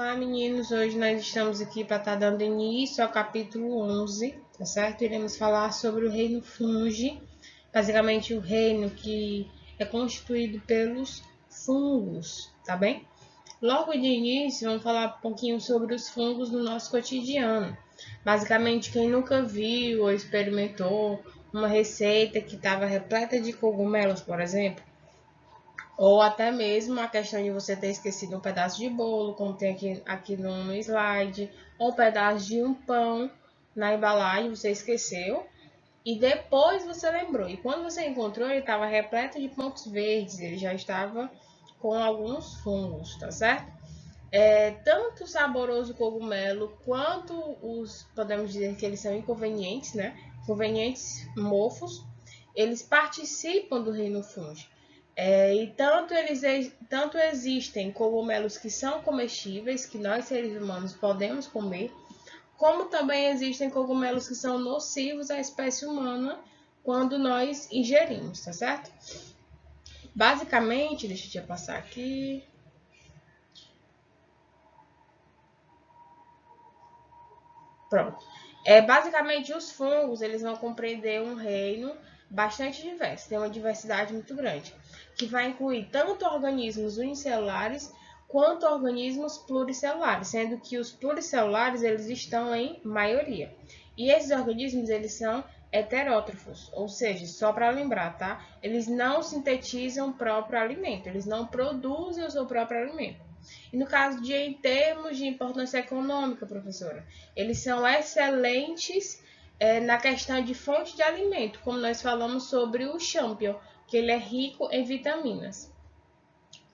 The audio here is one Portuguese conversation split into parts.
Olá, meninos! Hoje nós estamos aqui para estar dando início ao capítulo 11, tá certo? Iremos falar sobre o reino fungi, basicamente o reino que é constituído pelos fungos, tá bem? Logo de início, vamos falar um pouquinho sobre os fungos no nosso cotidiano. Basicamente, quem nunca viu ou experimentou uma receita que estava repleta de cogumelos, por exemplo, ou até mesmo a questão de você ter esquecido um pedaço de bolo, como tem aqui no slide, ou um pedaço de um pão na embalagem, você esqueceu, e depois você lembrou. E quando você encontrou, ele estava repleto de pontos verdes, ele já estava com alguns fungos, tá certo? Tanto o saboroso cogumelo quanto podemos dizer que eles são inconvenientes, né? Inconvenientes mofos, eles participam do reino fungi. E tanto existem cogumelos que são comestíveis, que nós seres humanos podemos comer, como também existem cogumelos que são nocivos à espécie humana quando nós ingerimos, tá certo? Basicamente, deixa eu passar aqui. Pronto. Basicamente, os fungos eles vão compreender um reino bastante diverso, tem uma diversidade muito grande, que vai incluir tanto organismos unicelulares quanto organismos pluricelulares, sendo que os pluricelulares eles estão em maioria. E esses organismos eles são heterótrofos, ou seja, só para lembrar, tá? Eles não sintetizam o próprio alimento, eles não produzem o seu próprio alimento. E no caso em termos de importância econômica, professora, eles são excelentes na questão de fonte de alimento, como nós falamos sobre o champignon, que ele é rico em vitaminas.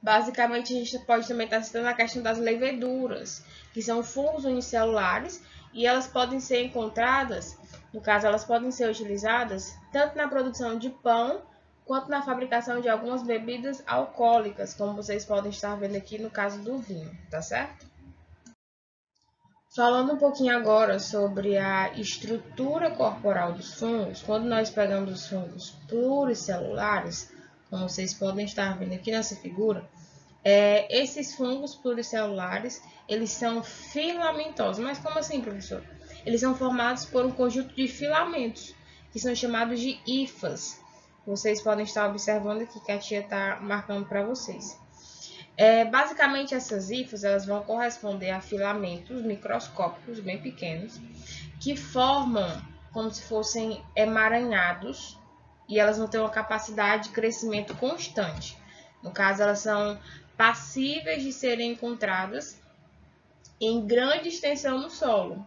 Basicamente, a gente pode também estar citando a questão das leveduras, que são fungos unicelulares, e elas podem ser encontradas, no caso, elas podem ser utilizadas tanto na produção de pão, quanto na fabricação de algumas bebidas alcoólicas, como vocês podem estar vendo aqui no caso do vinho, tá certo? Falando um pouquinho agora sobre a estrutura corporal dos fungos, quando nós pegamos os fungos pluricelulares, como vocês podem estar vendo aqui nessa figura, esses fungos pluricelulares, eles são filamentosos. Mas como assim, professor? Eles são formados por um conjunto de filamentos, que são chamados de hifas. Vocês podem estar observando aqui que a tia está marcando para vocês. Basicamente, essas hifas elas vão corresponder a filamentos microscópicos bem pequenos, que formam como se fossem emaranhados, e elas vão ter uma capacidade de crescimento constante. No caso, elas são passíveis de serem encontradas em grande extensão no solo,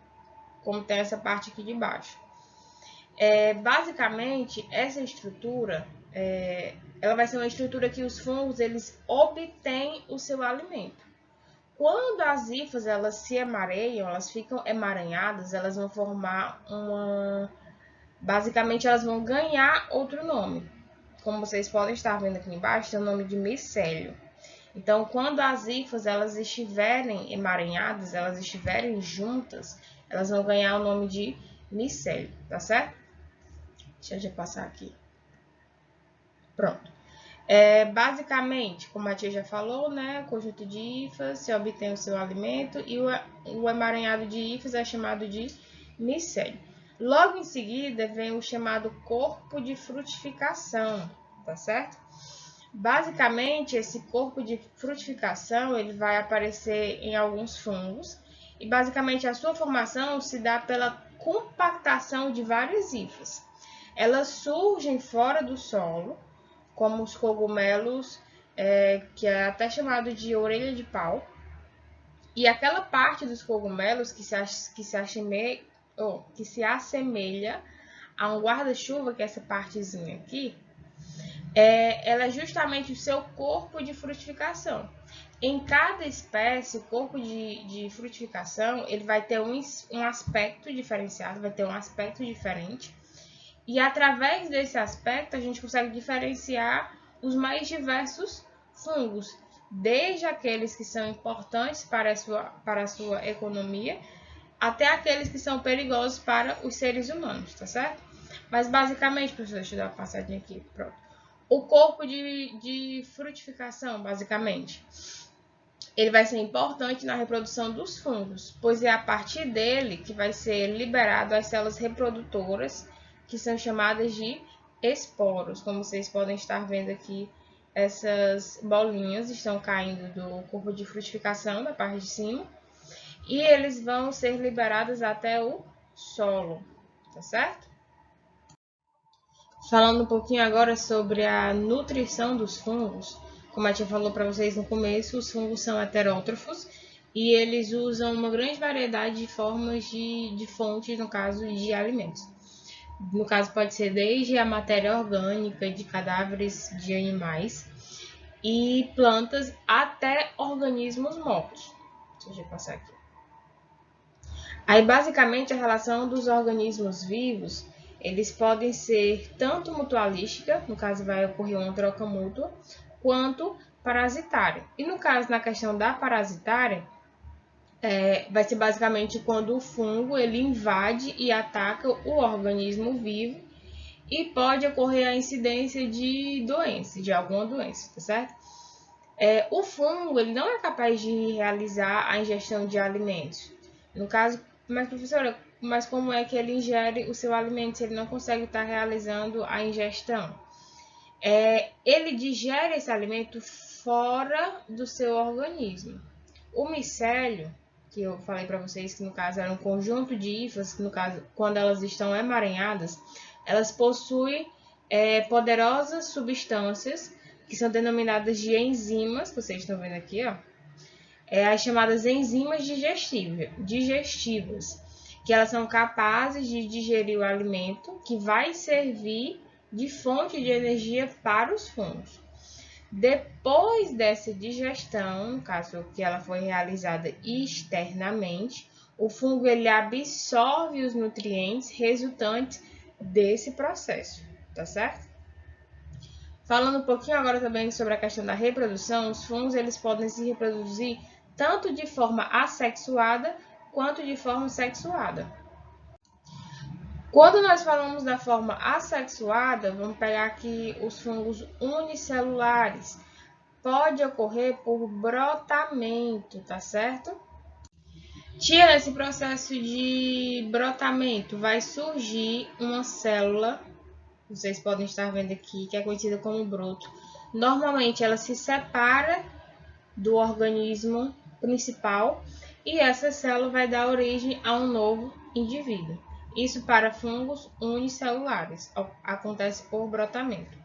como tem essa parte aqui de baixo. Basicamente, essa estrutura, ela vai ser uma estrutura que os fungos eles obtêm o seu alimento. Quando as hifas elas se emaranham, elas ficam emaranhadas, elas vão formar basicamente, elas vão ganhar outro nome. Como vocês podem estar vendo aqui embaixo, tem o nome de micélio. Então, quando as hifas elas estiverem emaranhadas, elas estiverem juntas, elas vão ganhar o nome de micélio, tá certo? Deixa eu já passar aqui. Pronto. Basicamente, como a tia já falou, né? Conjunto de hifas, se obtém o seu alimento e o emaranhado de hifas é chamado de micélio. Logo em seguida, vem o chamado corpo de frutificação, tá certo? Basicamente, esse corpo de frutificação ele vai aparecer em alguns fungos e basicamente a sua formação se dá pela compactação de várias hifas. Elas surgem fora do solo, como os cogumelos, que é até chamado de orelha de pau, e aquela parte dos cogumelos que se assemelha a um guarda-chuva, que é essa partezinha aqui, ela é justamente o seu corpo de frutificação. Em cada espécie, o corpo de frutificação ele vai ter um aspecto diferenciado, vai ter um aspecto diferente. E através desse aspecto, a gente consegue diferenciar os mais diversos fungos, desde aqueles que são importantes para a sua economia, até aqueles que são perigosos para os seres humanos, tá certo? Mas basicamente, professor, deixa eu dar uma passadinha aqui, pronto. O corpo de frutificação, basicamente, ele vai ser importante na reprodução dos fungos, pois é a partir dele que vai ser liberado as células reprodutoras, que são chamadas de esporos. Como vocês podem estar vendo aqui, essas bolinhas estão caindo do corpo de frutificação, da parte de cima, e eles vão ser liberados até o solo, tá certo? Falando um pouquinho agora sobre a nutrição dos fungos, como a tia falou para vocês no começo, os fungos são heterótrofos e eles usam uma grande variedade de formas de fontes, no caso de alimentos. No caso, pode ser desde a matéria orgânica de cadáveres de animais e plantas até organismos mortos. Deixa eu passar aqui. Aí, basicamente, a relação dos organismos vivos, eles podem ser tanto mutualística, no caso vai ocorrer uma troca mútua, quanto parasitária. E no caso, na questão da parasitária, vai ser basicamente quando o fungo ele invade e ataca o organismo vivo e pode ocorrer a incidência de doença, de alguma doença, tá certo? O fungo ele não é capaz de realizar a ingestão de alimentos. No caso, mas professora, mas como é que ele ingere o seu alimento se ele não consegue estar realizando a ingestão? Ele digere esse alimento fora do seu organismo. O micélio, que eu falei para vocês que no caso era um conjunto de hifas, que no caso, quando elas estão emaranhadas, elas possuem poderosas substâncias que são denominadas de enzimas, que vocês estão vendo aqui, ó, as chamadas enzimas digestivas, que elas são capazes de digerir o alimento que vai servir de fonte de energia para os fungos. Depois dessa digestão, no caso que ela foi realizada externamente, o fungo ele absorve os nutrientes resultantes desse processo, tá certo? Falando um pouquinho agora também sobre a questão da reprodução, os fungos eles podem se reproduzir tanto de forma assexuada quanto de forma sexuada. Quando nós falamos da forma assexuada, vamos pegar aqui os fungos unicelulares. Pode ocorrer por brotamento, tá certo? Tia, nesse processo de brotamento vai surgir uma célula, vocês podem estar vendo aqui, que é conhecida como broto. Normalmente ela se separa do organismo principal e essa célula vai dar origem a um novo indivíduo. Isso para fungos unicelulares, acontece por brotamento.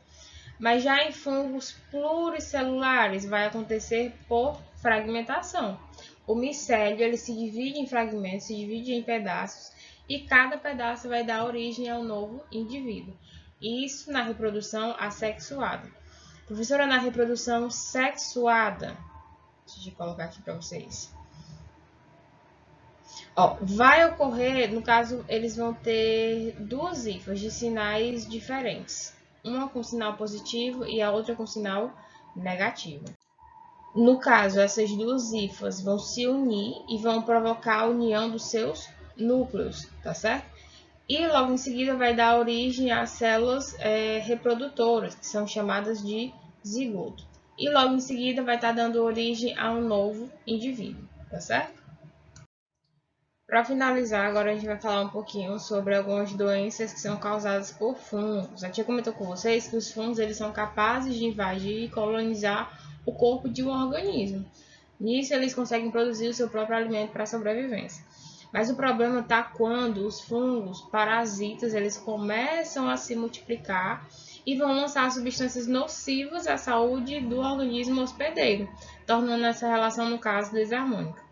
Mas já em fungos pluricelulares vai acontecer por fragmentação. O micélio ele se divide em fragmentos, se divide em pedaços e cada pedaço vai dar origem a um novo indivíduo. Isso na reprodução assexuada. Professora, na reprodução sexuada, deixa eu colocar aqui para vocês. Vai ocorrer, no caso, eles vão ter duas hifas de sinais diferentes. Uma com sinal positivo e a outra com sinal negativo. No caso, essas duas hifas vão se unir e vão provocar a união dos seus núcleos, tá certo? E logo em seguida vai dar origem às células reprodutoras, que são chamadas de zigoto. E logo em seguida vai estar dando origem a um novo indivíduo, tá certo? Para finalizar, agora a gente vai falar um pouquinho sobre algumas doenças que são causadas por fungos. A tia comentou com vocês que os fungos eles são capazes de invadir e colonizar o corpo de um organismo. Nisso, eles conseguem produzir o seu próprio alimento para a sobrevivência. Mas o problema está quando os fungos parasitas eles começam a se multiplicar e vão lançar substâncias nocivas à saúde do organismo hospedeiro, tornando essa relação, no caso, desarmônica.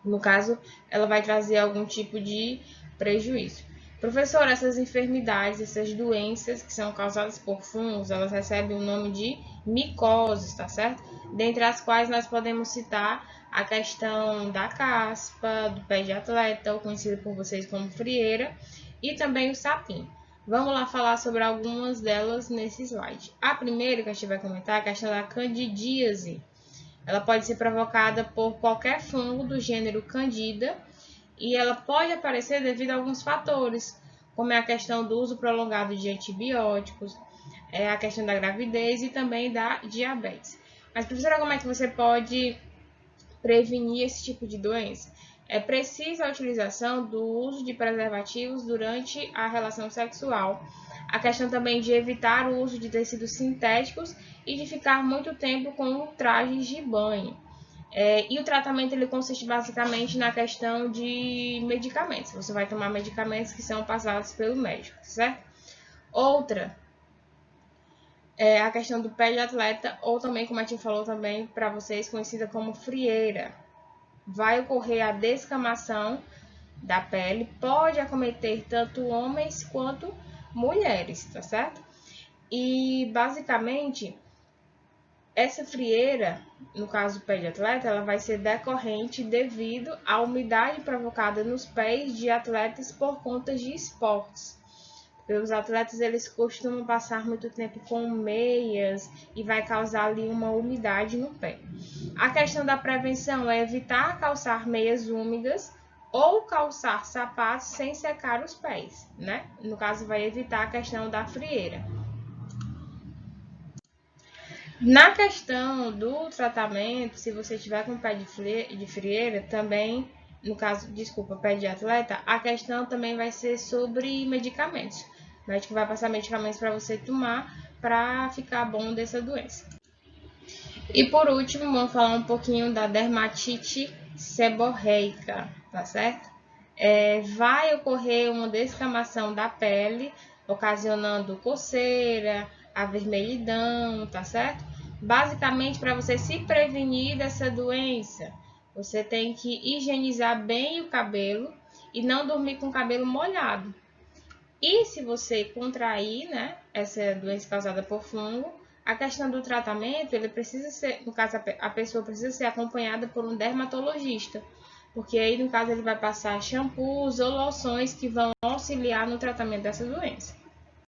No caso, ela vai trazer algum tipo de prejuízo. Professor, essas enfermidades, essas doenças que são causadas por fungos, elas recebem o nome de micoses, tá certo? Dentre as quais nós podemos citar a questão da caspa, do pé de atleta, ou conhecido por vocês como frieira, e também o sapinho. Vamos lá falar sobre algumas delas nesse slide. A primeira que a gente vai comentar é a questão da candidíase. Ela pode ser provocada por qualquer fungo do gênero Candida e ela pode aparecer devido a alguns fatores, como é a questão do uso prolongado de antibióticos, a questão da gravidez e também da diabetes. Mas, professora, como é que você pode prevenir esse tipo de doença? É preciso a utilização do uso de preservativos durante a relação sexual. A questão também de evitar o uso de tecidos sintéticos e de ficar muito tempo com trajes de banho. E o tratamento ele consiste basicamente na questão de medicamentos. Você vai tomar medicamentos que são passados pelo médico, certo? Outra é a questão do pé de atleta, ou também, como a gente falou também para vocês, conhecida como frieira. Vai ocorrer a descamação da pele, pode acometer tanto homens quanto mulheres, tá certo? E basicamente essa frieira, no caso do pé de atleta, ela vai ser decorrente devido à umidade provocada nos pés de atletas por conta de esportes. Os atletas eles costumam passar muito tempo com meias e vai causar ali uma umidade no pé. A questão da prevenção é evitar calçar meias úmidas ou calçar sapatos sem secar os pés, né? No caso, vai evitar a questão da frieira. Na questão do tratamento, se você tiver com pé de frieira, também, no caso, desculpa, pé de atleta, a questão também vai ser sobre medicamentos. O médico vai passar medicamentos para você tomar para ficar bom dessa doença. E por último, vamos falar um pouquinho da dermatite seborreica, tá certo? Vai ocorrer uma descamação da pele, ocasionando coceira, avermelhidão, tá certo? Basicamente, para você se prevenir dessa doença, você tem que higienizar bem o cabelo e não dormir com o cabelo molhado. E se você contrair, né, essa doença causada por fungo, a questão do tratamento, ele precisa ser, no caso, a pessoa precisa ser acompanhada por um dermatologista, porque aí, no caso, ele vai passar shampoos ou loções que vão auxiliar no tratamento dessa doença.